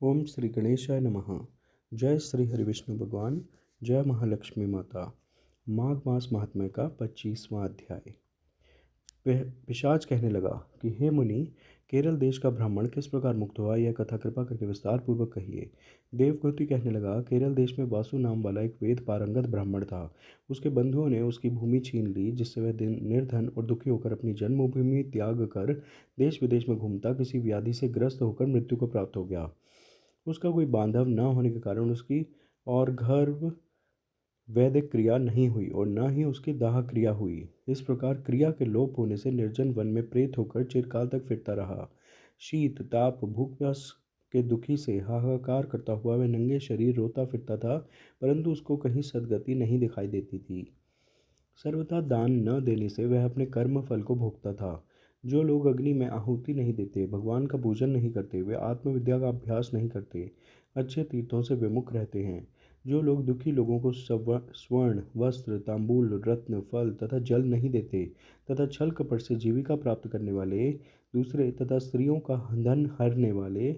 ओम श्री गणेशाय नमः। जय श्री हरिविष्णु भगवान। जय महालक्ष्मी माता। माघ मास महात्म्य का 25वां अध्याय। पिशाच कहने लगा कि हे मुनि, केरल देश का ब्राह्मण किस प्रकार मुक्त हुआ, यह कथा कृपा करके विस्तार पूर्वक कहिए। देवगति कहने लगा, केरल देश में वासु नाम वाला एक वेद पारंगत ब्राह्मण था। उसके बंधुओं ने उसकी भूमि छीन ली, जिससे वह निर्धन और दुखी होकर अपनी जन्मभूमि त्याग कर देश विदेश में घूमता किसी व्याधि से ग्रस्त होकर मृत्यु को प्राप्त हो गया। उसका कोई बांधव न होने के कारण उसकी और गर्भ वैदिक क्रिया नहीं हुई और न ही उसकी दाह क्रिया हुई। इस प्रकार क्रिया के लोप होने से निर्जन वन में प्रेत होकर चिरकाल तक फिरता रहा। शीत ताप भूख प्यास के दुखी से हाहाकार करता हुआ वह नंगे शरीर रोता फिरता था, परंतु उसको कहीं सद्गति नहीं दिखाई देती थी। सर्वथा दान न देने से वह अपने कर्म फल को भोगता था। जो लोग अग्नि में आहुति नहीं देते, भगवान का पूजन नहीं करते, वे आत्मविद्या का अभ्यास नहीं करते, अच्छे तीर्थों से विमुख रहते हैं। जो लोग दुखी लोगों को स्वर्ण वस्त्र तांबूल रत्न फल तथा जल नहीं देते, तथा छल कपट से जीविका प्राप्त करने वाले, दूसरे तथा स्त्रियों का धन हरने वाले,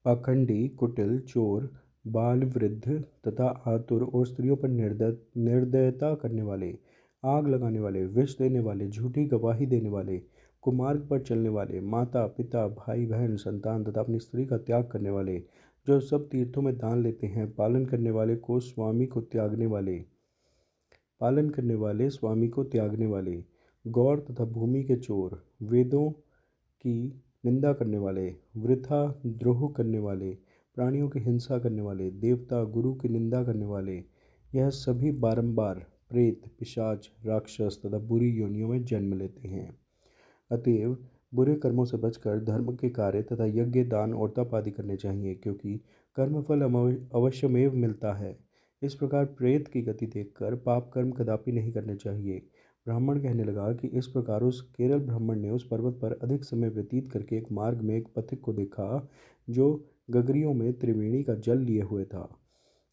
पाखंडी कुटिल चोर बाल वृद्ध तथा आतुर और स्त्रियों पर निर्दयता करने वाले, आग लगाने वाले, विष देने वाले, झूठी गवाही देने वाले, कुमार्ग पर चलने वाले, माता पिता भाई बहन संतान तथा अपनी स्त्री का त्याग करने वाले, जो सब तीर्थों में दान लेते हैं, स्वामी को त्यागने वाले, गौर तथा भूमि के चोर, वेदों की निंदा करने वाले, वृथा द्रोह करने वाले, प्राणियों की हिंसा करने वाले, देवता गुरु की निंदा करने वाले, यह सभी बारंबार प्रेत पिशाच राक्षस तथा बुरी योनियों में जन्म लेते हैं। अतएव बुरे कर्मों से बचकर धर्म के कार्य तथा यज्ञ दान और तप आदि करने चाहिए, क्योंकि कर्मफल अवश्यमेव मिलता है। इस प्रकार प्रेत की गति देखकर पाप कर्म कदापि नहीं करने चाहिए। ब्राह्मण कहने लगा कि इस प्रकार उस केरल ब्राह्मण ने उस पर्वत पर अधिक समय व्यतीत करके एक मार्ग में एक पथिक को देखा, जो गगरियों में त्रिवेणी का जल लिए हुए था,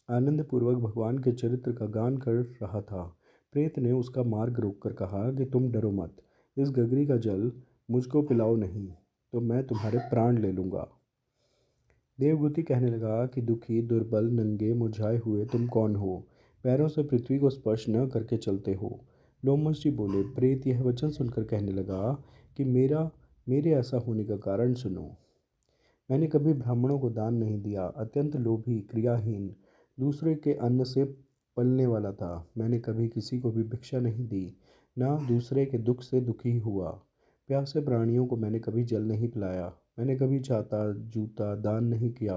आनंद पूर्वक भगवान के चरित्र का गान कर रहा था। प्रेत ने उसका मार्ग रोककर कहा कि तुम डरो मत, इस गगरी का जल मुझको पिलाओ नहीं तो मैं तुम्हारे प्राण ले लूँगा। देवगुति कहने लगा कि दुखी दुर्बल नंगे मुरझाए हुए तुम कौन हो, पैरों से पृथ्वी को स्पर्श न करके चलते हो। लोमश जी बोले। प्रेत यह वचन सुनकर कहने लगा कि मेरे ऐसा होने का कारण सुनो। मैंने कभी ब्राह्मणों को दान नहीं दिया, अत्यंत लोभी क्रियाहीन दूसरे के अन्न से पलने वाला था। मैंने कभी किसी को भी भिक्षा नहीं दी, ना दूसरे के दुख से दुखी हुआ। प्यासे प्राणियों को मैंने कभी जल नहीं पिलाया। मैंने कभी छाता जूता दान नहीं किया,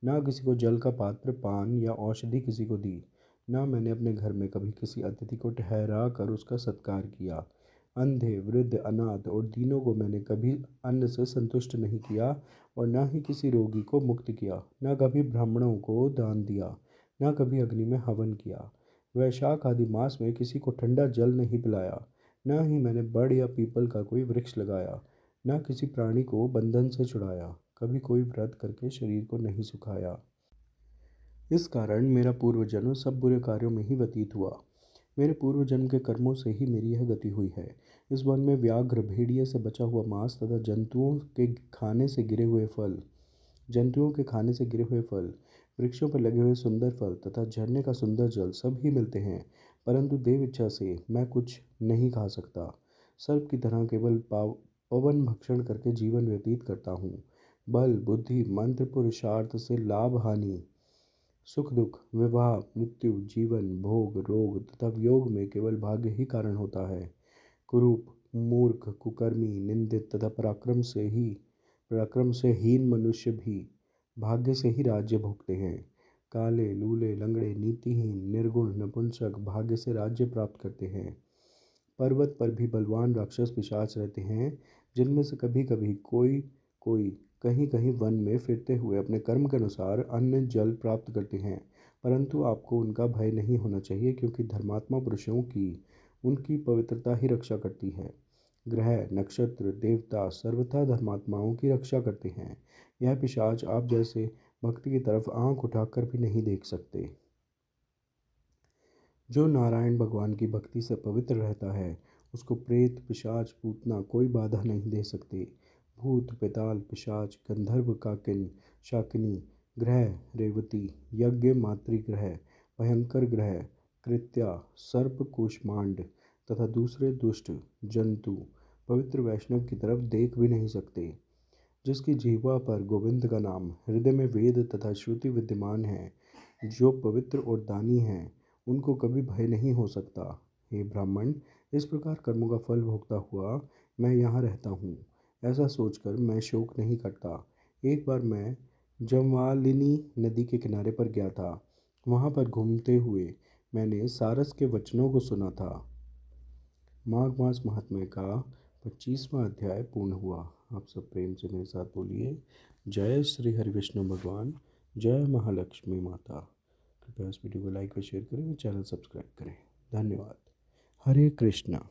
ना किसी को जल का पात्र पान या औषधि किसी को दी। ना मैंने अपने घर में कभी किसी अतिथि को ठहरा कर उसका सत्कार किया। अंधे वृद्ध अनाथ और दीनों को मैंने कभी अन्न से संतुष्ट नहीं किया और न ही किसी रोगी को मुक्त किया। न कभी ब्राह्मणों को दान दिया, न कभी अग्नि में हवन किया। वैशाख आदि मास में किसी को ठंडा जल नहीं पिलाया। न ही मैंने बड़ या पीपल का कोई वृक्ष लगाया, न किसी प्राणी को बंधन से छुड़ाया। कभी कोई व्रत करके शरीर को नहीं सुखाया। इस कारण मेरा पूर्व जन्म सब बुरे कार्यों में ही व्यतीत हुआ। मेरे पूर्व जन्म के कर्मों से ही मेरी यह गति हुई है। इस वन में व्याघ्र भेड़िए से बचा हुआ मांस तथा जंतुओं के खाने से गिरे हुए फल, वृक्षों पर लगे हुए सुंदर फल तथा झरने का सुंदर जल सब ही मिलते हैं, परंतु देव इच्छा से मैं कुछ नहीं खा सकता। सर्प की तरह केवल पवन भक्षण करके जीवन व्यतीत करता हूँ। बल बुद्धि मंत्र पुरुषार्थ से लाभ हानि, सुख दुख विवाह मृत्यु जीवन भोग रोग तथा वियोग में केवल भाग्य ही कारण होता है। कुरूप मूर्ख कुकर्मी निंदित तथा पराक्रम से हीन मनुष्य भी भाग्य से ही राज्य भोगते हैं। काले लूले लंगड़े नीतिहीन निर्गुण नपुंसक भाग्य से राज्य प्राप्त करते हैं। पर्वत पर भी बलवान राक्षस पिशाच रहते हैं, जिनमें से कभी कभी कोई कोई कहीं कहीं वन में फिरते हुए अपने कर्म के अनुसार अन्न जल प्राप्त करते हैं, परंतु आपको उनका भय नहीं होना चाहिए, क्योंकि धर्मात्मा पुरुषों की उनकी पवित्रता ही रक्षा करती है। ग्रह नक्षत्र देवता सर्वथा धर्मात्माओं की रक्षा करते हैं। यह पिशाच आप जैसे भक्ति की तरफ आंख उठाकर भी नहीं देख सकते। जो नारायण भगवान की भक्ति से पवित्र रहता है, उसको प्रेत पिशाच पूतना कोई बाधा नहीं दे सकते। भूत पेताल पिशाच गंधर्व काकिन शाकिनी ग्रह रेवती यज्ञ मातृग्रह भयंकर ग्रह कृत्या सर्प कूष्मांड तथा दूसरे दुष्ट जंतु पवित्र वैष्णव की तरफ देख भी नहीं सकते। जिसकी जिह्वा पर गोविंद का नाम, हृदय में वेद तथा श्रुति विद्यमान है, जो पवित्र और दानी हैं, उनको कभी भय नहीं हो सकता। हे ब्राह्मण, इस प्रकार कर्मों का फल भोगता हुआ मैं यहाँ रहता हूँ, ऐसा सोचकर मैं शोक नहीं करता। एक बार मैं जमवालिनी नदी के किनारे पर गया था। वहाँ पर घूमते हुए मैंने सारस के वचनों को सुना था। माघ मास महात्म्य का 25वां अध्याय पूर्ण हुआ। आप सब प्रेम से मेरे साथ बोलिए, जय श्री हरि विष्णु भगवान, जय महालक्ष्मी माता। कृपया इस वीडियो को लाइक और शेयर करें और चैनल सब्सक्राइब करें। धन्यवाद। हरे कृष्णा।